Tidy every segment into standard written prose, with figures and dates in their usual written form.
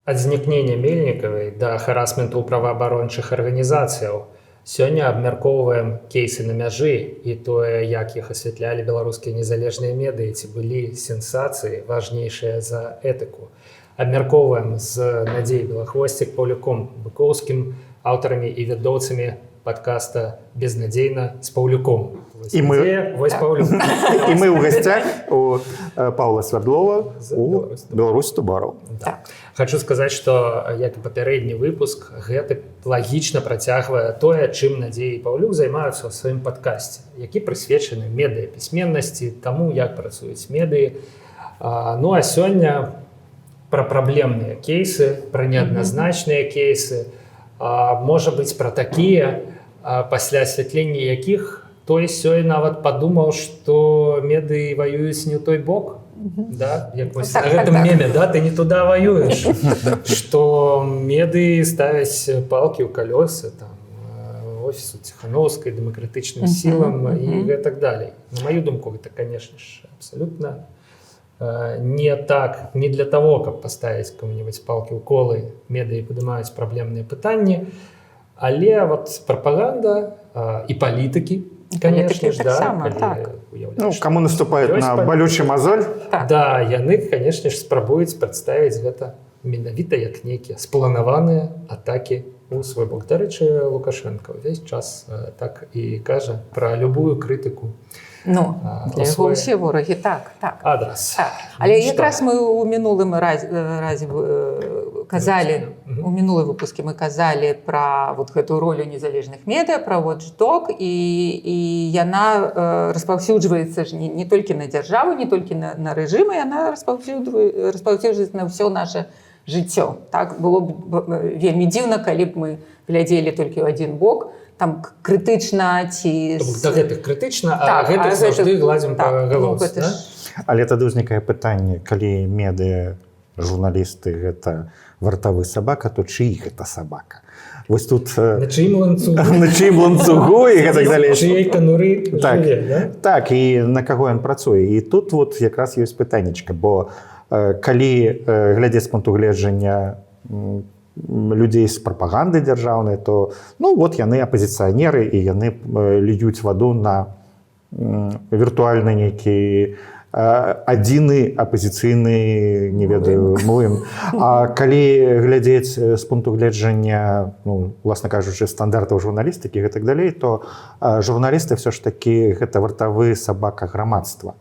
Ад знікнення Мельнікавай да харасменту ў праваабарончых арганізацыяў. Сёння абмяркоўваем кейсы на мяжы і тое, як іх асвятлялі беларускія незалежныя медыі, ці былі сенсацыі важнейшыя за этыку. Абмяркоўваем з Надзеяй Белахвосцік, Паўлюком Быкоўскім, аўтарамі і вядоўцамі падкаста «Безнадзейна» з Паўлюком. І мы ў гасцях у Паўла Свердлова у Беларусь Тубараў. Хочу сказаць, што, як і папярэдні выпуск, гэта лагічна працягвае тое, чым Надзея і Паўлюк займаюцца ў сваім падкасці, які прысвечаны медыяпісьменнасці, таму, як працуюць медыі. Ну, а сёння пра праблемныя кейсы, пра неадназначныя кейсы, можа быць, пра такія, пасля асвятлення якіх той сёй нават падумаў, што медыі ваююць не ў той бок. Да? Як вось на гэтым меме, да? Ты не туда ваюеш. Што медыі ставяць палкі ў калёсы офісу Ціхановскай, дэмакратычным сілам і гэтак далей. На маю думку, гэта, конечно ж, абсалютна не так, не для того, каб паставіць кому-нибудь палкі ў колы. Медыі падымаюць праблемныя пытанні, але вот прапаганда і палітыкі, конечно ж, да, ну, кому наступает на болючий мозоль. Да, яны, конечно ж, спрабуюць прадставіць гэта менавіта як нейкія спланаваныя атакі у свой бок. Дарэчы, Лукашенко увесь час так і кажа пра любую крытыку. Ну, для яго ўсе ворагі, так. Адрас. Але якраз мы ў мінулым разе казалі, у мінулым выпуске мы казалі пра вот гэтую ролю незалежных медыа, пра Watchdog, і яна распаўсюджваецца ж не толькі на дзяржаву, не толькі на рэжымы, яна распаўсюджваецца на ўсё наша жыццё. Так, было б вельмі дзіўна, калі б мы глядзелі толькі ў адзін бок, там крытычна ці... Да гэтых крытычна, а гэтых заўжды гладзім па галоўцы, да? Але тады ўзнікае пытанне, калі медыа, журналісты гэта вартавы сабака, то чый гэта сабака? Вось тут... На чыім ланцугу. На чыім ланцугу і гэтак далей. Чыей кануры жыве, да? Так, і на каго ён працуе. І тут вот якраз ёсць пытаннечка, бо калі глядзець з пункту гледжання людзей з прапаганды дзяржаўнай, то ну вот яны апазіцыянеры і яны льюць ваду на віртуальны нейкі адзіны апазіцыйны, не ведаю, млын. А калі глядзець з пункту гледжання, ну, уласна кажучы, стандартаў журналістыкі і гэтак далей, то журналісты ўсё ж такі гэта вартавы сабака грамадства,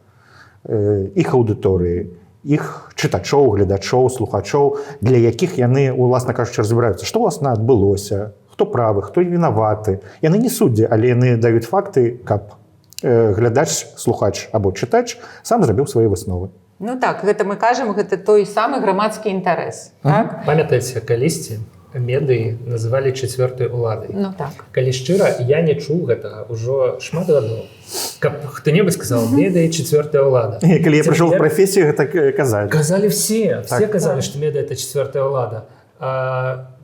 іх аўдыторыі, іх чытачоў, гледачоў, слухачоў, для якіх яны, уласна кажучы, разбіраюцца, што ўласна адбылося, хто правы, хто вінаваты. Яны не суддзі, але яны даюць факты, каб глядач, слухач або чытач сам зрабіў свае высновы. Ну так, гэта мы кажам, гэта той самы грамадскі інтарэс. Так? Памятаеце, калісьці медыі называлі чацвёртай уладай. Ну так. Калі шчыра, я не чуў гэтага ўжо шмат гадоў. Каб хто-небудзь сказаў, медыі чацвёртая ўлада. І калі я прыйшоў ў прафесію, гэта казалі. Казалі все казалі, што медыа это чацвёртая ўлада.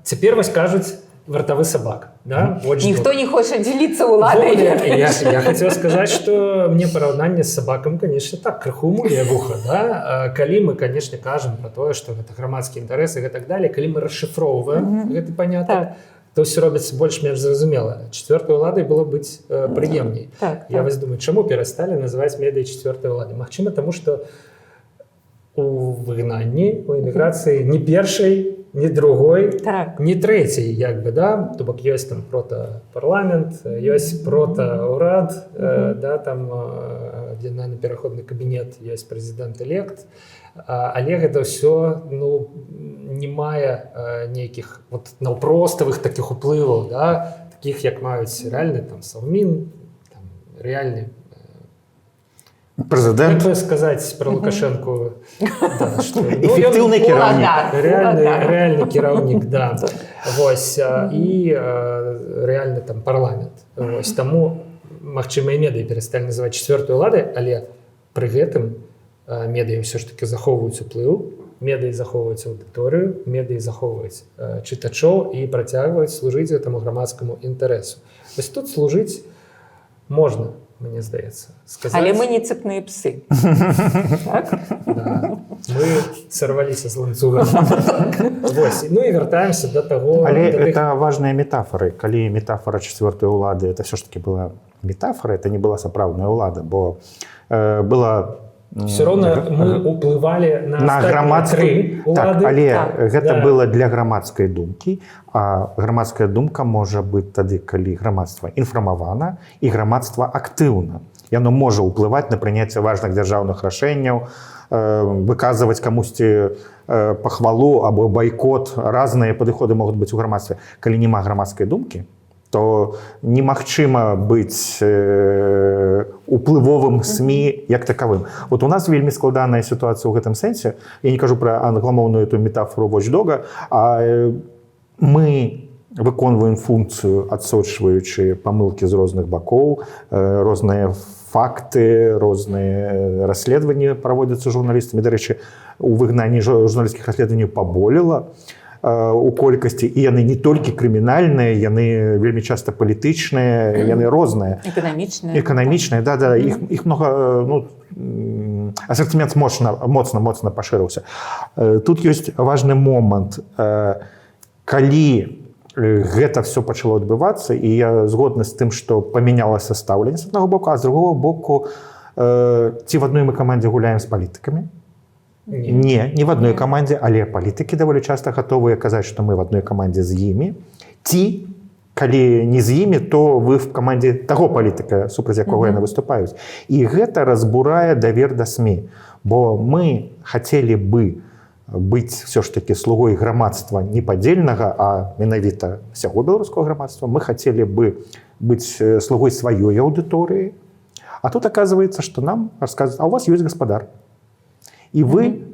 Цяпер вось кажуць вартавы сабак. Да? Ніхто не хоча дзеліцца ўладай. Я хацеў сказаць, што мне параўнанне з сабакам, конечно, так, крыху мулее вуха. Да? Калі мы, конечно, кажам пра тое, што гэта грамадскія інтарэсы і гэтак далей, калі мы расшыфроўваем гэты панятак, то ўсё робіцца больш-менш зразумела. Чацвёртай уладай было быць прыемней. Я вось думаю, чаму перасталі называць медыі чацвёртай уладай? Магчыма, таму што у выгнанні, у эміграцыі ні першай, ні другой, ні трэцяй, як бы, да? То бок ёсць там протапарламент, ёсць протаурад, да, там аб'яднаны пераходны кабінет, ёсць прэзідэнт-элект, але гэта ўсё, ну, не мае нейкіх вот наўпроставых такіх уплываў, да, такіх, як маюць рэальны там Саўмін, там рэальны прэзідэнт. Як сказаць пра Лукашэнку? Эфектыўны кіраўнік. Рэальны кіраўнік, да. Вось, і рэальны там парламент. Вось, таму, магчыма, і медыі перасталі называць чацвёртай уладай, але пры гэтым медыі ўсё ж такі захоўваюць уплыў, медыі захоўваюць аўдыторыю, медыі захоўваюць чытачоў і працягваюць служыць гэтаму грамадскаму інтарэсу. Вось тут служыць можна. мне здаецца. Але мы не цепныя псы. Так? Да. Мы сорваліся з ланцуга. Вось. Ну і вяртаемся до того... Але это важныя метафоры. Калі метафора чацвёртай улады, это все ж таки была метафора, это не была сапраўдная ўлада, бо была... Все равно мы уплывали на грамадскую улады. Так, але гэта да. было для грамадскай думкі, а грамадская думка можа быць тады, калі грамадства інфармавана і грамадства актыўна. Яно можа ўплываць на прыняцце важных дзяржаўных рашэнняў, выказваць камусьці пахвалу або байкот. Разныя падыходы могуць быць у грамадстве. Калі няма грамадскай думкі, то немагчыма быць уплывовым СМІ як такавым. Вот у нас вельмі складаная сітуацыя ў гэтым сэнсе. Я не кажу пра англамоўную эту метафору Watch Dog, а мы выконваем функцыю, адсочваючы памылкі з розных бакоў, розныя факты, розныя расследаванні праводзяцца журналістамі. Дарэчы, у выгнанні журналісцкіх расследаванняў паболела у колькасці, і яны не толькі крымінальныя, яны вельмі часта палітычныя, яны розныя. Эканамічныя, да, іх много, асартымент моцна пашырыўся. Тут ёсць важны момант. Калі гэта все пачало адбывацца, і я згодны з тым, што памянялася стаўленне з аднаго боку, а з другого боку, ці в адной мы камандзе гуляем з палітыкамі? Не в одной команде, але палітыкі даволі часта гатовыя казаць, што мы в одной камандзе з імі. Ці, калі не з імі, то вы в камандзе таго палітыка, супраць якога яны выступаюць. І гэта разбурае давер да СМІ. Бо мы хацелі бы быць все ж таки слугой грамадства непадзельнага, а менавіта ўсяго беларускага грамадства. Мы хацелі бы быць слугой сваёй аўдыторыі. А тут оказывается, што нам расказваюць, а у вас ёсць гаспадар. І вы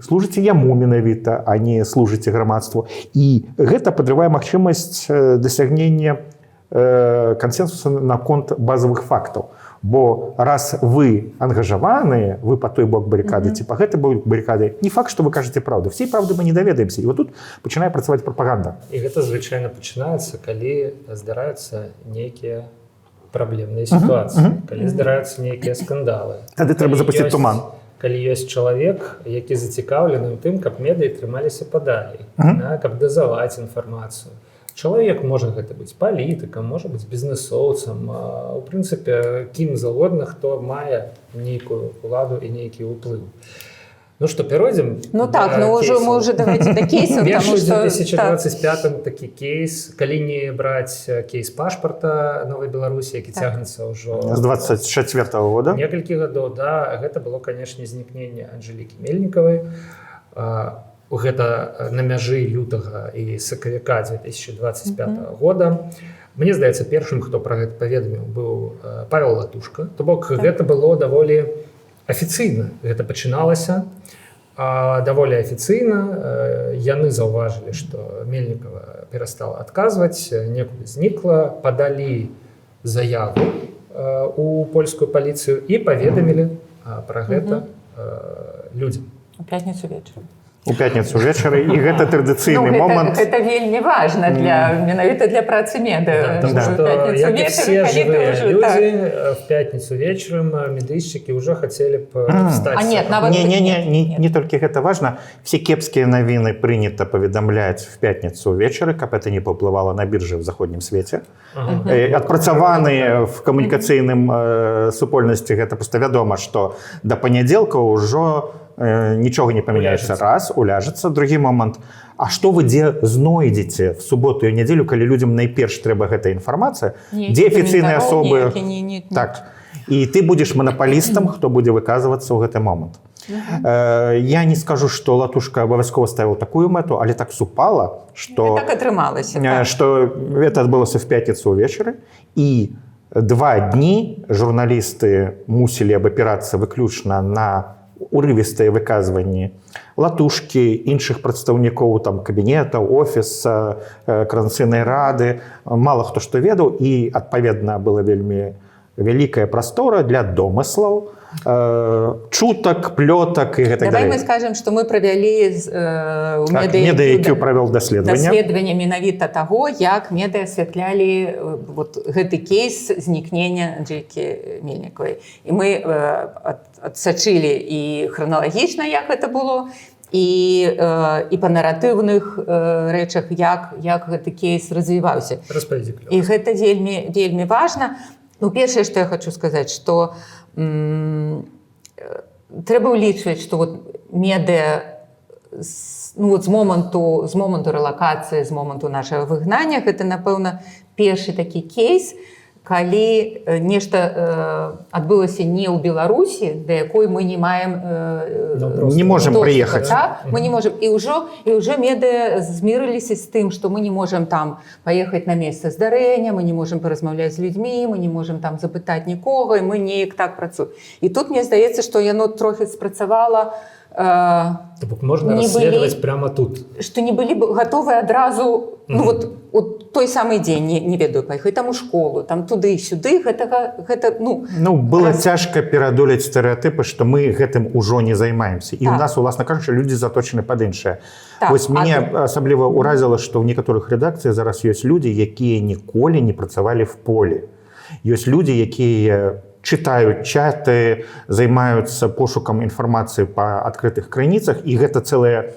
служыце яму менавіта, а не служыце грамадству. І гэта падрывае магчымасць дасягнення кансенсуса наконт базавых фактаў. Бо раз вы ангажаваныя, вы па той бок барыкады, ці па гэты бок барыкады, не факт, што вы кажаце праўду. Всей правды мы не даведаемся. І вот тут пачынае працаваць прапаганда. І гэта звычайна пачынаецца, калі здараюцца нейкія праблемныя сітуацыі, калі здараюцца нейкія скандалы. Тады трэба запусціць туман. Калі ёсць чалавек, які зацікаўлены ў тым, каб медыі трымаліся падалей, каб дазаваць інфармацыю. Чалавек можа гэта быць палітыкам, можа быць бізнэсоўцам, у прынцыпе, кім заўгодна, хто мае нейкую ўладу і нейкі ўплыў. Ну што, перайдзем? Ну так, мы уже давайте да кейсаў. Першы ў 2025 такі кейс, калі не браць кейс пашпарта Новай Беларусі, які цягнецца ўжо... З 24-го года? Некалькі гадоў, да. Гэта было, канешне, знікненне Анжэлікі Мельнікавай. Гэта на мяжы лютага і сакавіка 2025 года. Мне здаецца, першым, хто пра гэта паведаміў, быў Павел Латушка. То бок, гэта было даволі афіцыйна. Гэта пачыналася даволі афіцыйна. Яны заўважылі, што Мельнікава перастала адказваць, некуды знікла, падалі заяву у польскую паліцыю і паведамілі пра гэта людзям. У пятніцу вечарам. У пятніцу вечары, і гэта традыцыйны момант. Гэта вельмі важна менавіта для працы медыа. Як і все жывыя людзі, в пятніцу вечарам медыйшчыкі ўжо хацелі б встаць. Не толькі гэта важна. Все кепскія навіны прынята паведамляць в пятніцу вечары, каб это не паўплывала на біржы ў заходнім свеце. Адпрацаваныя в камунікацыйным супольнасці гэта проста вядома, што да панядзелка ўжо нічога не памяняецца. Раз, уляжацца. Другі момант. А што вы дзе знойдзеце в суботу і нядзелю, калі людзям найперш трэба гэтая інфармацыя? Дзе афіцыйныя асобы? Так. І ты будзеш манапалістам, хто будзе выказвацца ў гэты момант. Я не скажу, што Латушка абавязкова ставіў такую мэту, але так супала, што... Так атрымалася. Што гэта адбылося в пятніцу ўвечары, і 2 дні журналісты мусілі абапірацца выключна на урывістыя выказванні Латушкі, іншых прадстаўнікоў там кабінета, офіса, коордынацыйнай рады, мала хто што ведаў, і адпаведна было вельмі вялікая прастора для домыслаў, чутак, плётак і гэтак Давай далей. мы скажем, што мы правялі Медыа-IQ правёл даследаванне менавіта таго, як медыа асвятлялі вот гэты кейс знікнення Анжэлікі Мельнікавай. І мы адсачылі і храналагічна, як гэта было, і па наратыўных рэчах, як гэты кейс развіваўся. Распавядзі. І гэта вельмі, вельмі важна. Ну, першае, што я хочу сказаць, што трэба ўлічваць, што вот медыа ну, вот з моманту рэлакацыі, з моманту нашага выгнання, гэта, напэўна, першы такі кейс, калі нешта адбылася не ў Беларусі, да якой мы не маем не можам прыехаць. Так? Мы не можам. І ўжо медыа змірыліся з тым, што мы не можам там паехаць на месца здарэння, мы не можам паразмаўляць з людзьмі, мы не можам там запытаць нікога, і мы неяк так працуем. І тут мне здаецца, што яно трохі спрацавала. Можна расследаваць прямо тут. Што не былі гатовыя адразу, ну вот той самы дзень, не ведаю, паехаць там у школу, там туды-сюды, гэта, ну... Ну, было цяжка пераадолець стэрэатыпы, што мы гэтым ужо не займаемся. І ў нас, уласна кажучы, людзі заточаны пад іншае. Вось мяне асабліва ўразіла, што ў некаторых рэдакцыях зараз ёсць людзі, якія ніколі не працавалі в полі. Ёсць людзі, якія читают чаты, займаюцца пошукам інфармацыі па адкрытых крыніцах, і гэта цэлая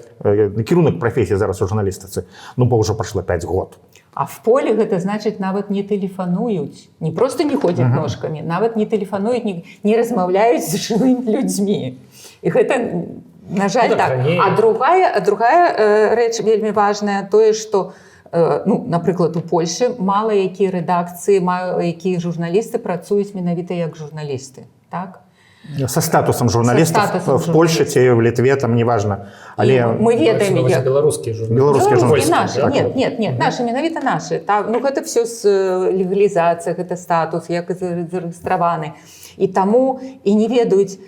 кірунак прафесіі зараз у журналістыцы. Ну, бо ўжо прайшло 5 год. А в полі гэта значыць нават не тэлефануюць, не просто не ходзяць ножкамі, нават не тэлефануюць, не размаўляюць з жывымі людзьмі. І гэта, на жаль, так. А другая рэч вельмі важная, тое, што ну, напрыклад, у Польшы мала якія рэдакцыі, якія журналісты працуюць менавіта як журналісты, так? Со статусом журналістаў в Польше ці в Літве, там неважна. Але мы ведаем, як беларускія журналісты. Нет, наши, менавіта нашы. Ну, гэта все з легалізацыя, гэта статус, як зарэгістраваны. І таму і не ведаюць,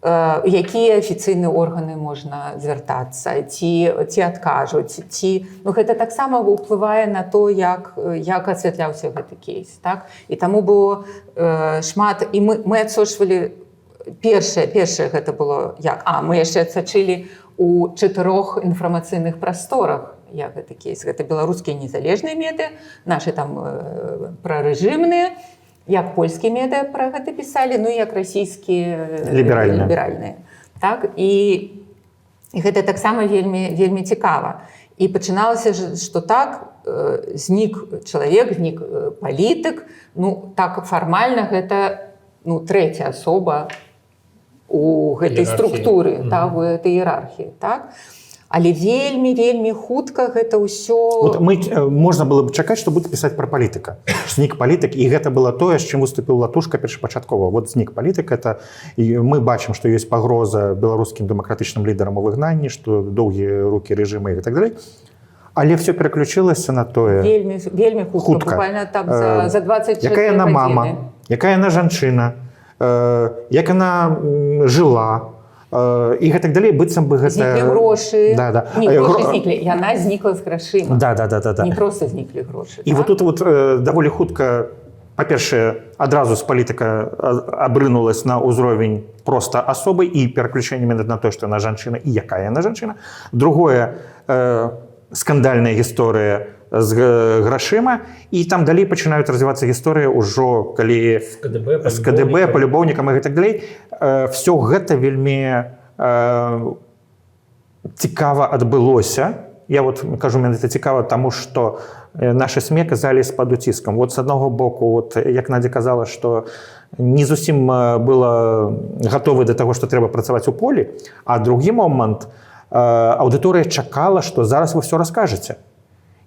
якія афіцыйныя органы можна звяртацца, ці адкажуць, ці... Ну, гэта таксама ўплывае на то, як асвятляўся гэты кейс, так? І таму было шмат... І мы адсочвалі... Першае гэта было як? Мы яшчэ адсачылі ў 4 інфармацыйных прасторах, як гэты кейс. Гэта беларускія незалежныя медыа, нашы там прарэжымныя, як польскія медыа пра гэта пісалі, ну і як расійскія ліберальныя. Так? І гэта таксама вельмі цікава. І пачыналася, што так, знік чалавек, знік палітык, ну так фармальна гэта трэця асоба у гэтай структуры, у гэтай іерархіі. Так? Але вельмі хутка гэта ўсё... Можна было б чакаць, што будзе пісаць пра палітыка. Знік палітык, і гэта было тое, з чым выступіў Латушка першапачаткова. Вот знік палітык, мы бачым, што ёсць пагроза беларускім дэмакратычным лідарам у выгнанні, што доўгія рукі рэжыма і так далей. Але все пераключылася на тое... Вельмі хутка. Буквально там за 24 гадзіны. Якая яна мама, якая яна жанчына, як яна жыла, і гэтак далей, быццам бы гэта... Зніклі грошы. Не, грошы зніклі. Яна знікла з грашыма. Не проста зніклі грошы. І вот тут даволі хутка, па-першае, адразу з палітыка абрынулась на ўзровень проста асобы і пераключэнне на тое, што яна жанчына і якая яна жанчына. Другое, скандальная гісторыя з грашыма, і там далей пачынаюць развівацца гісторыя ўжо, калі з КДБ, палюбоўнікам і гэтак далей. Всё гэта вельмі цікава адбылося. Я вот кажу, мне гэта цікава, таму што нашы СМІ казались пад уціскам. Вот з аднаго боку, як Надя казала, што не зусім была гатовы да таго, што трэба працаваць у полі, а другі момант, аўдыторыя чакала, што зараз вы ўсё раскажаце.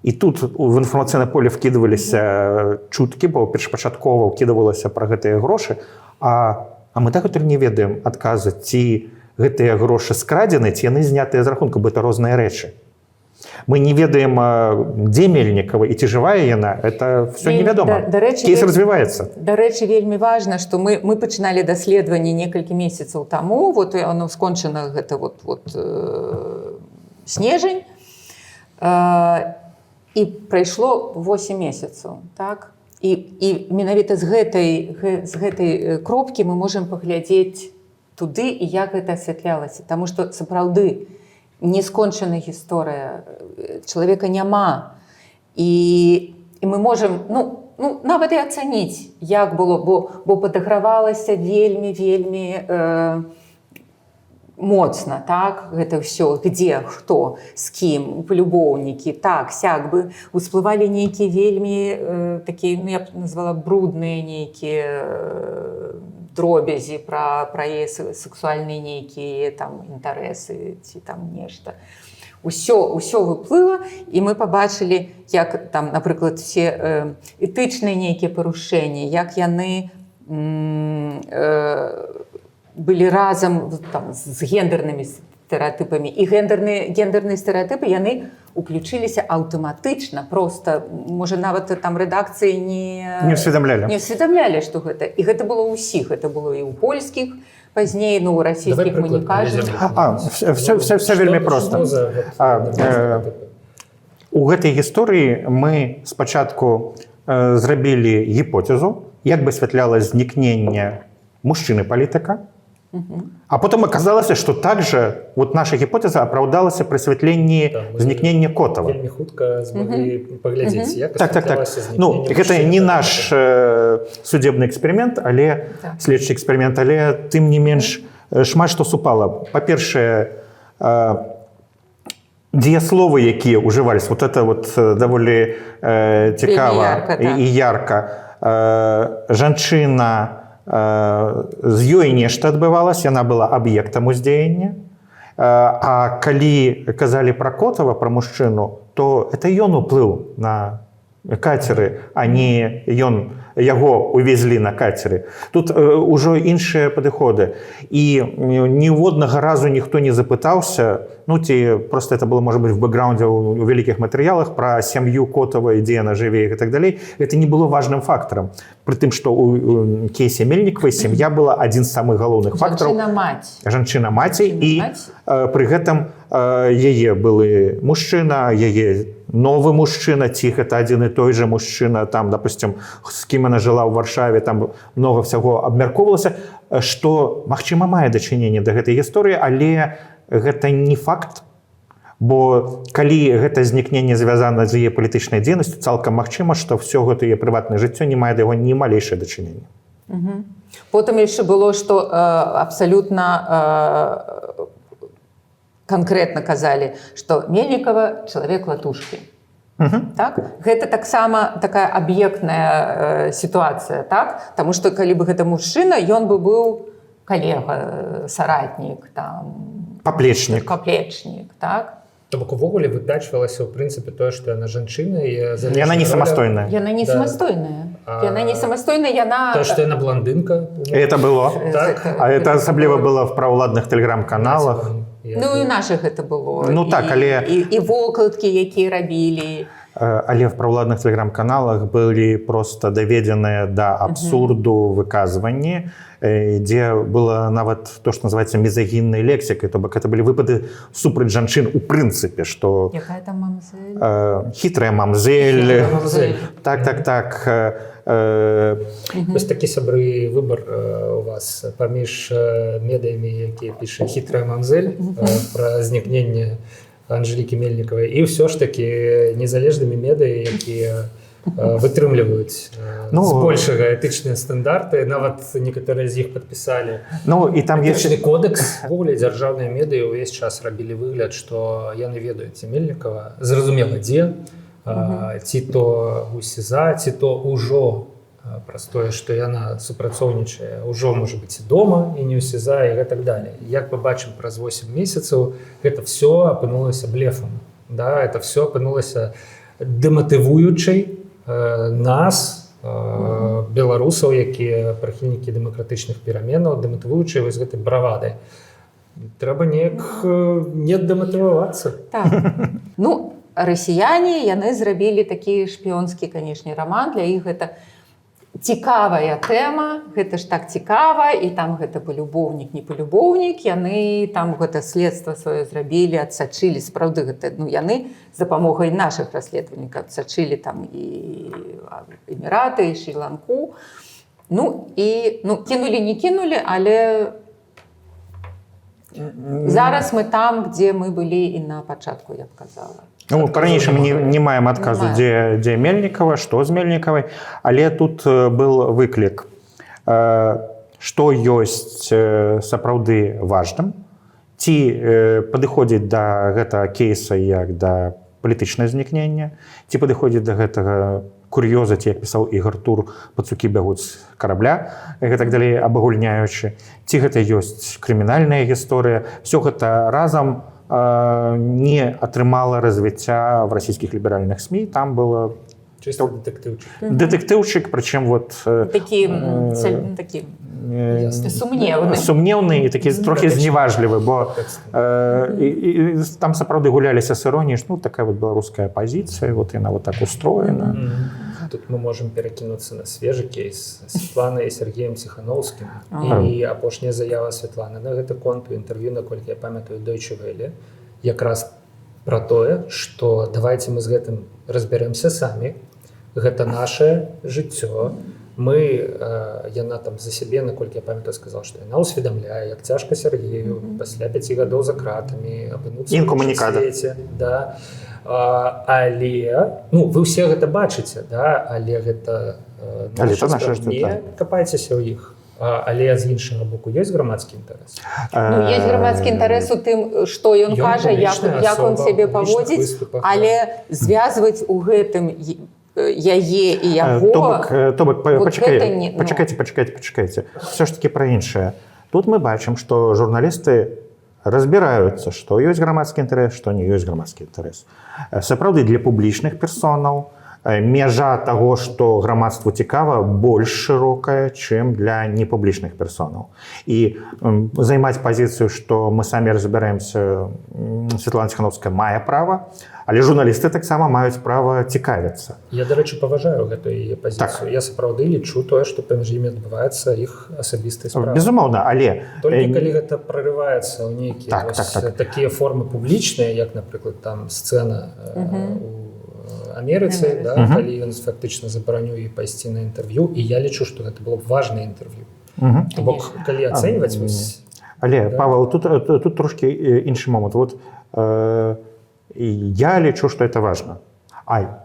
І тут в інфармацыйнае поле вкідваліся чуткі, бо першапачаткова ўкідвалася пра гэтыя грошы, а мы дагэтуль не ведаем адказа, ці гэтыя грошы скрадзены, ці яны знятыя з рахунку, бо это розныя рэчы. Мы не ведаем, дзе Мельнікава і ці жывая яна, это все невядома. Кейс развіваецца. Дарэчы, вельмі важна, што мы пачыналі даследаванне некалькі месяцаў таму, вот оно скончана гэта снежань, і прайшло 8 месяцаў, так? І менавіта з гэтай кропкі мы можам паглядзець туды і як гэта асвятлялася. Таму што сапраўды нескончаная гісторыя, чалавека няма. І мы можам нават і ацаніць, як было, бо падагравалася вельмі моцна, так, гэта ўсё, где, хто, з кім, палюбоўнікі, так, сяк бы, усплывалі нейкія вельмі такія, я б назвала, брудныя нейкія дробязі пра яе сексуальныя нейкія там інтарэсы ці там нешта. Усё выплыла, і мы пабачылі, як там, напрыклад, все этычныя нейкія парушэнні, як яны былі разам там, з гендернымі стэрэатыпамі. І гендерныя стэрэатыпы, яны уключыліся аўтаматычна, просто, можа, нават там рэдакцыі не ўсведамлялі, што гэта. І гэта было ўсіх, гэта было і ў польскіх, пазней, у расійскіх мы не кажам. Все вельмі проста. У гэтай гісторыі мы спачатку зрабілі гіпотэзу, як бы асвятлялася знікненне мужчыны-палітыка, а потом аказалася, што также вот наша гіпотэза апраўдалася пры асвятленні знікнення Котава. Вельмі хутка змаглі паглядзець, як асвятлялася знікнення. Гэта не наш судебны эксперымент, але следчы эксперымент, але тым не менш шмат што супала. Па-першае, дзеясловы, якія ўжываліся, вот это вот даволі цікава і ярка. Жанчына, з ёй нешта адбывалася, яна была аб'ектам уздзеяння. А калі казалі пра Котава, пра мужчыну, то это ён уплыў на кацеры, а не яго увезлі на кацеры. Тут ужо іншыя падыходы. І ніводнага разу ніхто не запытаўся, ці просто это было, может быть, в бэкграунде у вялікіх матэрыялах пра сям'ю Котава, і дзе яна жыве і так далей. Гэта не было важным фактарам. Пры тым, што у Кейсі Мельнікавай сям'я была адзін з самых галоўных фактараў. Жанчына-маці. І пры гэтым яе былы мужчына, яе новы мужчына, ці гэта адзін і той же мужчына, там, допустим, з кім яна жыла ў Варшаве, там много всяго абмяркоўвалася, што, магчыма, мае дачыненне да гэтай гісторыі, але гэта не факт, бо калі гэта знікненне звязана з яе палітычнай дзейнасцю, цалкам магчыма, што ўсё гэта яе прыватнае жыццё не мае да яго ні малейшае дачынення. Потым яшчэ было, што абсалютна канкрэтна казалі, што Мельнікава чалавек латушкі. Так? Гэта таксама такая аб'ектная сітуацыя, так? Таму што калі бы гэта мужчына, ён бы быў калега, саратнік, паплечнік, так? То бок увогуле выдачвалася ў прынцыпе тое, што яна жанчына, яна не самастойная. Яна не самастойная. Яна не самастойная, яна... То, што яна блондынка. Это было. А это асабліва было в праўладных тэлеграм-каналах. І нашых гэта было. Так, але... І вокладкі, якія рабілі. Але в праўладных тэлеграм-каналах былі проста даведзеныя да абсурду выказванні, дзе было нават то, што называецца мізагіннай лексікай, то бок это былі выпады супраць жанчын у прынцыпе, што... Якая там мамзель? Хітрая мамзель. Так. Вось такі сабры выбар у вас паміж медыямі, якія піша хітрая мамзель пра знікненне Анжелікі Мельнікавай, і ўсё ж такі незалежнымі медыі, якія вытрымліваюць збольшага этычныя стандарты, нават некаторыя з іх падпісалі. Этычны кодекс. Увогуле дзяржаўныя медыі ўвесь час рабілі выгляд, што яны ведаюць Мельнікава, зразумела дзе, ці то у СІЗА, ці то ўжо праз тое, што яна супрацоўнічае, ўжо можа быць і дома, і не ў СІЗА, і гэтак далей. Як мы бачым праз 8 месяцаў, гэта все апынулася блефам. Это все апынулася дэматывуючай нас, беларусаў, якія прыхільнікі дэмакратычных пераменаў, дэматывуючай вось гэтай бравадай. Трэба неяк не дэматывавацца. Так. Расіяне, яны зрабілі такі шпіёнскі, канешне, раман. Для іх гэта цікавая тэма, гэта ж так цікава, і там гэта палюбоўнік, не палюбоўнік, яны там гэта следства сваё зрабілі, адсачылі, сапраўды гэта, ну, яны з дапамогай нашых расследавальнікаў адсачылі там і Эміраты, і Шрі-Ланку. Ну, і кінулі, не кінулі, але зараз мы там, дзе мы былі і на пачатку, я б казала. Ну, па-ранейшаму не маем адказу, дзе Мельнікава, што з Мельнікавай, але тут был выклік, што ёсць сапраўды важным, ці падыходзіць да гэтага кейса як да палітычнае знікнення, ці падыходзіць да гэтага кур'ёза, ці, як пісаў Ігор Тур, пацукі бягуць з карабля, і так далей, абагульняючы, ці гэта ёсць крымінальная гісторыя. Всё гэта разам не атрымала развіцця в расійскіх ліберальных СМІ. Там было чисто дэтэктыўчык. Дэтэктыўчык, прычым вот такі сумнеўны і такі трохі зневажлівы, бо там сапраўды гуляліся з іроніяй, ну такая вот беларуская пазіцыя, вот яна вот так устроена. Тут мы можем перакінуцца на свежы кейс з Светланай і Сергеем Ціхановскім. І апошняя заява Светланы на гэты конт у інтэрв'ю, наколькі я памятаю, Deutsche Welle, якраз пра тое, што давайте мы з гэтым разбярэмся самі. Гэта наше жыццё. Яна там за сябе, наколькі я памятаю, сказала, што яна ўсведамляе, як цяжка Сергею пасля 5 гадоў за кратамі апынуцца ў свеце. Да. Але, ну, вы ўсе гэта бачыце, да? Але гэта наша не капайцеся ў іх. Але з іншага боку ёсць грамадскі інтарэс. Ну, ёсць грамадскі інтарэс у тым, што ён кажа, як он сябе паводзіць, але звязваць у гэтым яе і яго... То бок, пачакайце. Все ж таки пра іншае. Тут мы бачым, што журналісты разбіраюцца, што ёсць грамадскі інтарэс, што не ёсць грамадскі інтарэс. Сапраўды, для публічных персонаў мяжа таго, што грамадству цікава, больш шырокая, чым для непублічных персонаў. І займаць пазіцыю, што мы самі разбіраемся, Светлана Ціхановская мае права, але журналісты таксама маюць права цікавіцца. Я, дарэчы, паважаю гэту яе пазіцыю. Так. Я сапраўды лічу тое, што паміж імі адбываецца іх асабістыя справы. Безумоўна, але... Толькі калі гэта прарываецца ў нейкія такія формы публічныя, як, напрыклад, там сцэна у Амерыцы, да, калі ён фактычна забараніў і пайсці на інтэрв'ю, і я лічу, што гэта было б важнае інтэрв'ю. То бок, калі ацэньваць... Але, Павел, тут трошки іншы момант. Вот я лічу, што это важна.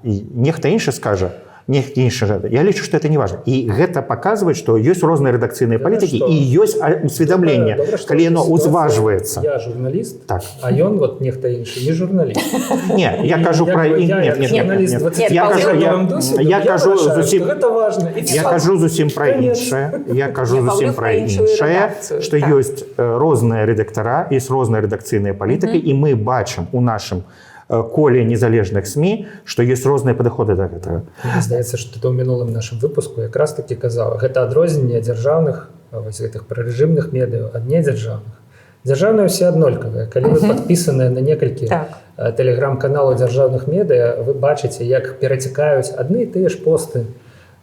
Нехта іншы скажа, я лічу, што это не важна. І гэта паказвае, што ёсць розныя рэдакцыйныя палітыкі і ёсць усведамленне, калі яно узважваецца. Я журналіст, а ён вот нехта іншы, не журналіст. Не, я кажу пра... Я кажу зусім пра іншае, што ёсць розныя рэдактара, ёсць розныя рэдакцыйныя палітыкі, і мы бачым у нашым коле незалежных СМІ, што ёсць розныя падыходы да гэтага. Мне здаецца, што ты ў мінулым нашым выпуску якраз такі казаў. Гэта адрозненне дзяржаўных, гэтых прарэжымных медыяў ад недзяржаўных. Дзяржаўныя ўсе аднолькавыя. Калі вы падпісаныя на некалькі тэлеграм-каналаў дзяржаўных медыа, вы бачыце, як перацікаюць адны і тыя ж посты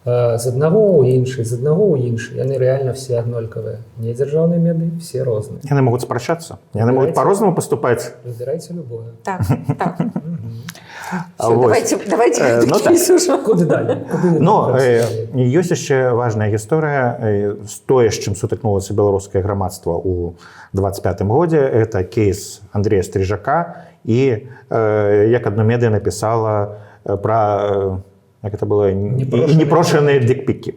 з аднаго ў іншы, з аднаго ў іншы. Яны рэальна все аднолькавыя. Недзяржаўныя медыі все розныя. Яны могуць спрачацца. Яны могуць па-рознаму паступаць. Выбірайце любое. Так. Давайте куды далі? Но ёсць яшчэ важная гісторыя з тое, з чым сутыкнулася беларускае грамадства ў 25-м годзе. Это кейс Андрея Стрижака і як адно медыа напісала пра... як это было, непрошаныя дикпікі.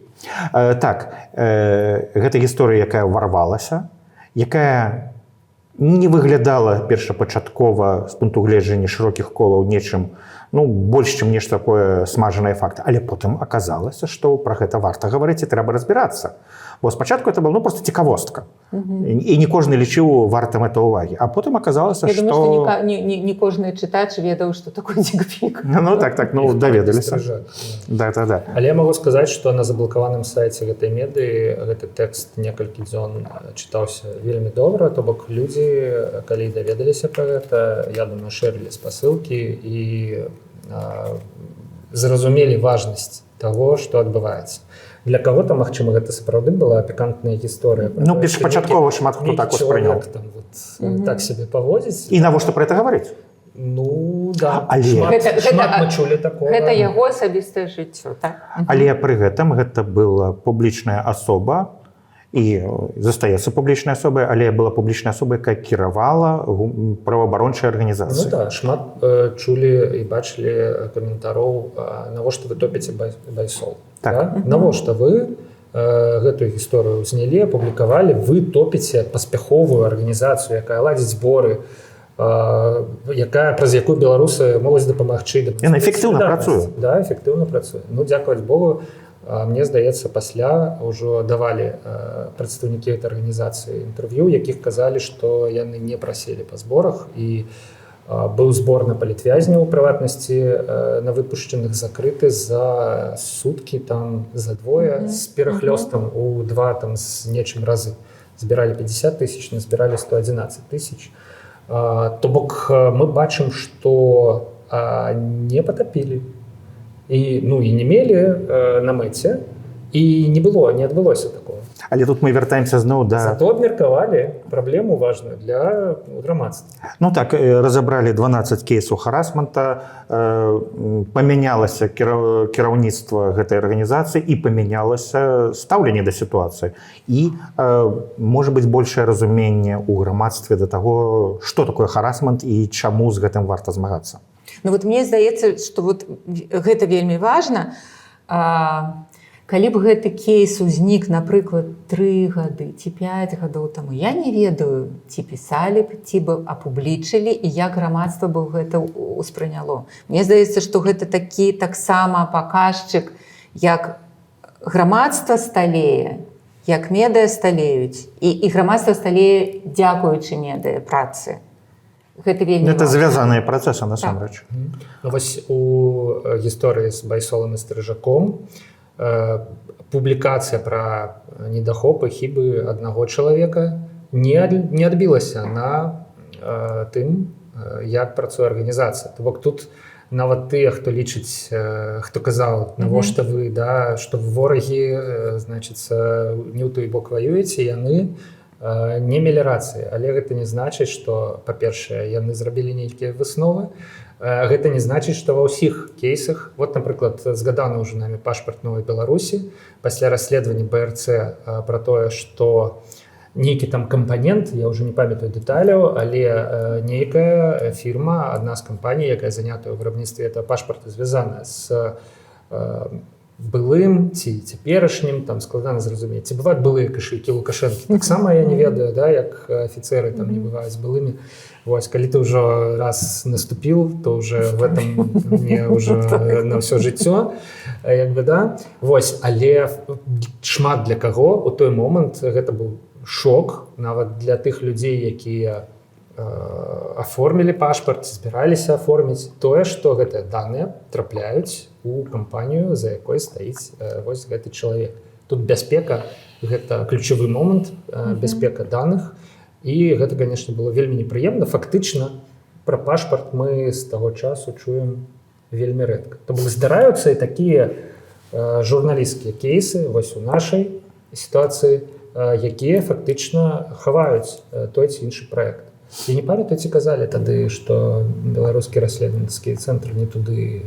Так, гэта гісторыя, якая варвалася, якая не выглядала першапачаткова з пункту гледжання шырокіх колаў нечым, ну, больш, чым нешта такое смажанае факт. Але потым аказалася, што пра гэта варта гаварыць і трэба разбірацца. Бо спачатку это было просто цікавостка. І не кожны лічыў вартым это ўвагі. А потым аказалася, што... Я думаю, што не кожны чытач ведаў, што такое дикпік. Ну, так, даведаліся. Да. Але я магу сказаць, што на заблакаваным сайце гэтай медыі гэты тэкст некалькі дзён чытаўся вельмі добра, то бок людзі, калі даведаліся пра гэта, я думаю, шэрылі спасылкі і зразумелі важнасць таго, што адбываецца. Для каго-то, магчыма, гэта сапраўды была пікантная гісторыя. Ну, першапачаткова шмат хто так успрыняў. Так себе паводзіць. І навошта пра гэта гаварыць? Ну, да. Але... Шмат мы чулі такого. Гэта яго асабістае жыццё, так? Але пры гэтым гэта была публічная асоба, і застаецца публічнай асобай, але была публічная асоба, якая кіравала праваабарончай арганізацыі. Ну да, шмат чулі і бачылі каментароў, навошта вы топіце байсол. Так. Да? Навошта вы гэтую гісторыю знялі, апублікавалі, вы топіце паспяховую арганізацыю, якая ладзіць зборы, праз якую беларусы могуць дапамагчы. Яна эфектыўна працуе. Да, эфектыўна працуе. Ну, дзякаваць Богу, мне здаецца, пасля ўжо давалі прадстаўнікі гэтай арганізацыі інтэрв'ю, якіх казалі, што яны не праселі па зборах, і быў збор на палітвязняў, у прыватнасці на выпушчаных закрыты за суткі, там, за двое, з перахлёстам у 2 там, з нечым разы. Збіралі 50 000, назбіралі 111 000. То бок мы бачым, што не патапілі. І не мелі на мэце, і не адбылося такого. Але тут мы вяртаемся зноў да... Зато абмеркавалі праблему важную для грамадства. Ну так, разабралі 12 кейсаў харасмента, памянялася кіраўніцтва гэтай арганізацыі і памянялася стаўленне да сітуацыі. І, можа быць, большае разуменне ў грамадстве да таго, што такое харасмент і чаму з гэтым варта змагацца. Ну вот мне здаецца, што вот гэта вельмі важна. Калі б гэты кейс узнік, напрыклад, 3 гады ці 5 гадоў таму, я не ведаю, ці пісалі б, ці б апублічылі, і як грамадства бы гэта ўспрыняло. Мне здаецца, што гэта такі таксама паказчык, як грамадства сталее, як медыя сталеюць, і грамадства сталее дзякуючы медыя працы. Гэта вельмі важна. Гэта звязаныя працэсы, Так. насамрэч. Вось у гісторыі з Байсолам і Стрыжаком публікацыя пра недахопы, хібы аднаго чалавека не адбілася на тым, як працуе арганізацыя. То бок тут нават тыя, хто лічыць, хто казаў, навошта вы, да, што ворагі, значыцца, не ў той бок ваюеце, яны не мелі рацыі. Але гэта не значыць, што, па-першае, яны зрабілі нейкія высновы. Гэта не значыць, што ва ўсіх кейсах, вот, напрыклад, згаданы ўжо намі пашпарт Новай Беларусі, пасля расследавання БРЦ пра тое, што нейкі там кампанент, я ўжо не памятаю дэталяў, але нейкая фірма, адна з кампаній, якая занятая ў вырабніцтве этого пашпарта, звязана з былым ці цяперашнім, там складана зразумець. Ці бываюць былыя кашыкі Лукашэнкі. Таксама я не ведаю, да, як афіцеры там не бываюць былымі. Вось, калі ты ўжо раз наступіў, то ўжо в этом мне ўжо на ўсё жыццё, як бы, да. Вось, але шмат для каго у той момант гэта быў шок, нават для тых людзей, якія аформілі пашпарт, збіраліся аформіць тое, што гэтыя даныя трапляюць у кампанію, за якой стаіць вось гэты чалавек. Тут бяспека — гэта ключавы момант, бяспека даных, і гэта, канешне, было вельмі непрыемна. Фактычна пра пашпарт мы з таго часу чуем вельмі рэдка. То бок здараюцца і такія журналісцкія кейсы вось у нашай сітуацыі, якія фактычна хаваюць той ці іншы праект. І не памятаеце, казалі тады, што беларускі расследавацкі цэнтр не туды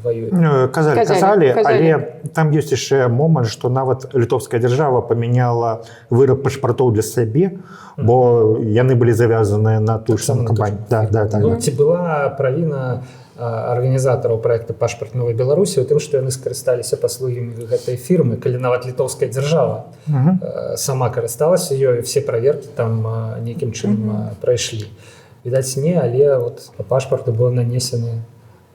ваюе? Казалі, але там ёсць яшчэ момант, што нават літоўская дзяржава памяняла выраб пашпартоў для сябе, бо яны былі завязаныя на тую ж самую кампанію. Ці была правіна арганізатараў праекта «Пашпарт Новай Беларусі» у тым, што яны скарысталіся паслугамі гэтай фірмы, калі нават літоўская дзяржава сама карысталася ёй, все праверкі там нейкім чынам прайшлі. Відаць, не, але вот па пашпарту быў нанесены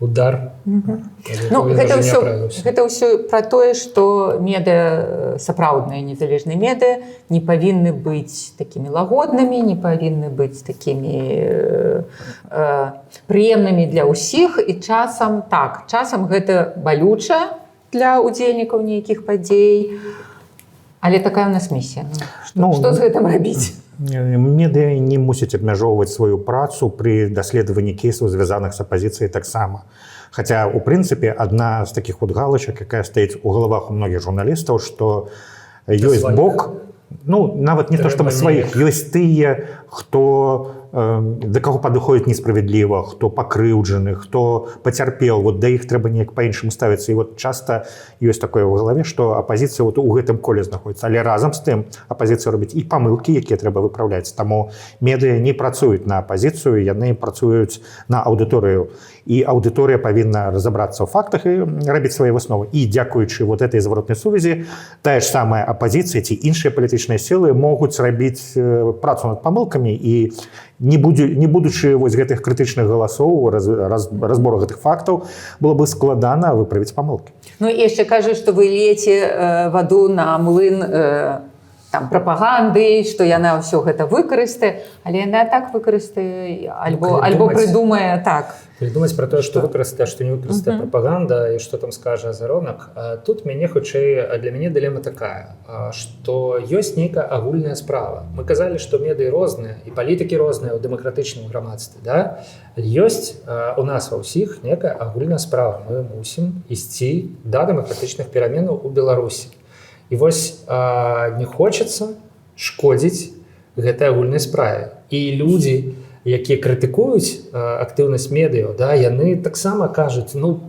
удар. Ну, гэта ўсё пра тое, што медыя, сапраўдныя незалежныя медыя, не павінны быць такімі лагоднымі, не павінны быць такімі прыемнымі для ўсіх, і часам гэта балюча для удзельнікаў нейкіх падзей, але такая ў нас місія. Што з гэтым рабіць? Медыя не мусіць абмяжоўваць сваю працу пры даследаванні кейсаў, звязаных з апазіцыяй таксама. Хаця, у прынцыпе, адна з такіх вот галачак, якая стаіць у галавах у многіх журналістаў, што ёсць бок, ну, нават не то, што сваіх, ёсць тыя, хто да каго падыходзіць несправядліва, хто пакрыўджаны, хто пацярпеў, вот да іх трэба неяк па-іншаму ставіцца. І вот часта ёсць такое ў галаве, што апазіцыя вот у гэтым коле знаходзіцца. Але разам з тым апазіцыя робіць і памылкі, якія трэба выпраўляць. Таму медыя не працуюць на апазіцыю, яны працуюць на аўдыторыю. І аўдыторыя павінна разабрацца ў фактах і рабіць свае высновы. І дзякуючы вот этой зваротнай сувязі, тая ж самая апазіцыя ці іншыя палітычныя сілы могуць рабіць працу над памылкамі і не будучы вось гэтых крытычных галасоў, разбору гэтых фактаў, было бы складана выправіць памылкі. Ну і яшчэ кажу, што вы лееце ваду на млын там прапаганды, што яна ўсё гэта выкарыстае, але яна так выкарыстае альбо прыдумае так. Придумаць пра тое, што выкарыстае, што не выкарыстае прапаганда і што там скажа Азаронак. Тут для мяне дылема такая, што ёсць нейкая агульная справа. Мы казалі, што медыі розныя і палітыкі розныя ў дэмакратычным грамадстве, да? Ёсць у нас ва ўсіх некая агульная справа. Мы мусім ісці да дэмакратычных пераменаў у Беларусі. І вось не хочацца шкодзіць гэтай агульнай справе. І людзі, якія крытыкуюць актыўнасць медыяў, да, яны таксама кажуць, ну,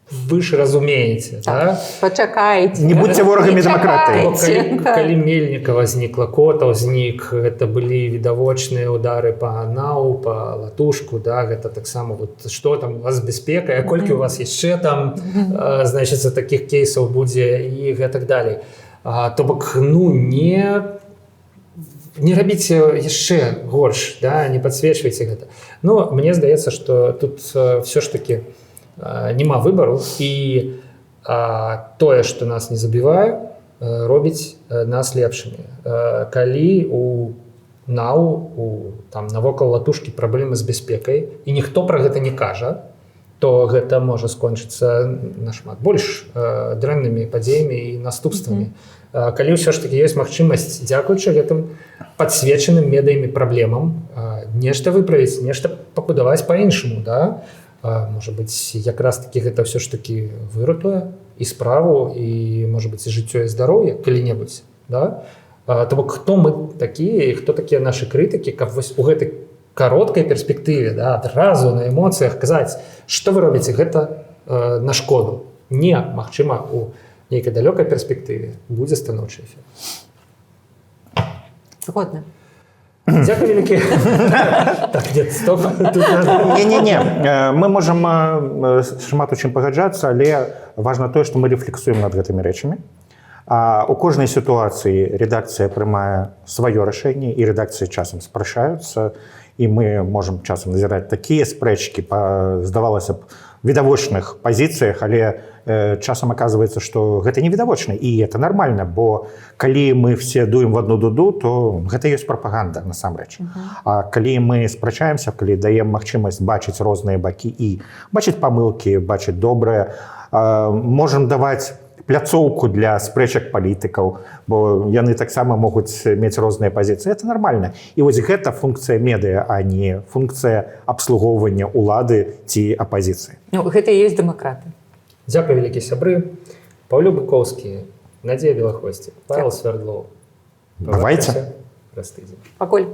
вы ж разумееце, да? Пачакайце. Не будьце ворагамі дэмакратыі. Калі Мельнікава знікла, Котаў знік, гэта былі відавочныя ўдары па НАУ, па Латушку, да, гэта таксама, вот, што там у вас бяспека, а колькі у вас яшчэ там, значыцца, такіх кейсаў будзе і гэтак далей. То бок, ну, не рабіце яшчэ горш, да, не падсвечвайце гэта. Но мне здаецца, што тут все ж таки няма выбару, і тое, што нас не забівае, робіць нас лепшымі. Калі у НАУ, навокал Латушкі праблемы з бяспекай, і ніхто пра гэта не кажа, то гэта можа скончыцца нашмат больш дрэннымі падзеямі і наступствамі. Калі ўсё ж таки ёсць магчымасць, дзякуючы гэтым падсвечаным медыямі праблемам, нешта выправіць, нешта пабудаваць па-іншаму, да? Можа быць, якраз таки гэта ўсё ж таки выратуе і справу, і, можа быць, і жыццё і здароўе калі-небудзь, да? То бок, хто мы такія і хто такія нашы крытыкі, каб вось у гэтай кароткай перспектыве, да, адразу на эмоцыях казаць, што вы робіце гэта на шкоду. Не, магчыма, у нейкай далёкай перспектыве будзе станоўчы эфект. Згодна. Дзякуй вялікі. Так, нет, стоп. Не. Мы можам шмат у чым пагаджацца, але важна тое, што мы рэфлексуем над гэтымі рэчамі. У кожнай сітуацыі рэдакцыя прымае сваё рашэнне, і рэдакцыі часам спрашаюцца, і мы можам часам назіраць такія спрэчкі па, здавалася б, відавочных пазіцыях, але часам аказваецца, што гэта не відавочна, і это нармальна, бо калі мы все дуем в одну дуду, то гэта ёсць прапаганда насамрэч. А калі мы спрачаемся, калі даем магчымасць бачыць розныя бакі і бачыць памылкі, бачыць добрае, можам даваць пляцоўку для спрэчак палітыкаў, бо яны таксама могуць мець розныя пазіцыі. Это нармальна. І вось гэта функцыя медыа, а не функцыя абслугоўвання ўлады ці апазіцыі. Ну, гэта і ёсць дэмакраты. Дзякуй, вялікі сябры. Паўлю Быкоўскі, Надзея Белахвосцік, Павел Свярдлоў. Бывайце. Праз тыдзень. Пакуль.